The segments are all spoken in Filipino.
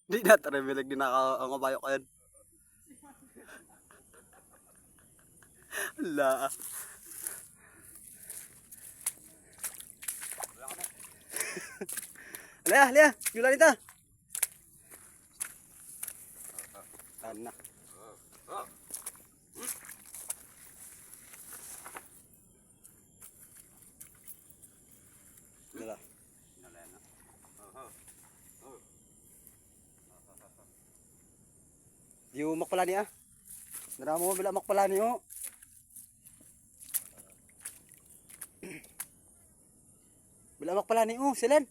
Di na tremilig din ang kabayo ko yan. Ala. Alaya, alaya. Yula nita. Anak. Dala. Di umak pala niya. Nara mo bila mak pala niyo. Bila mak pala niyo, silen.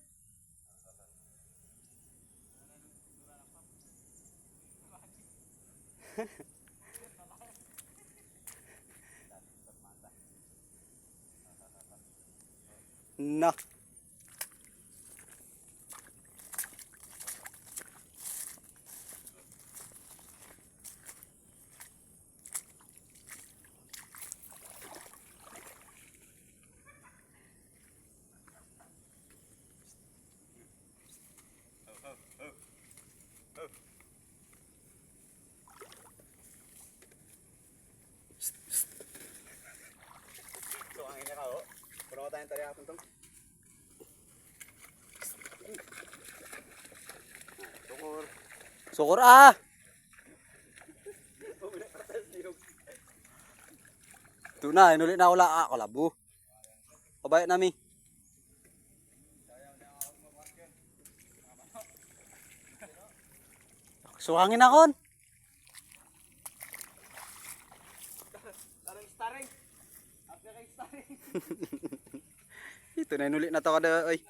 Nak. So ang ina ka oh. Puno tayong tariya tuntong. Sukor. Sukor ah. Tunay, nulit na wala ako labo. Kabayan nami. Suhangin akon. Starring. Ito na nulit na to kada oy.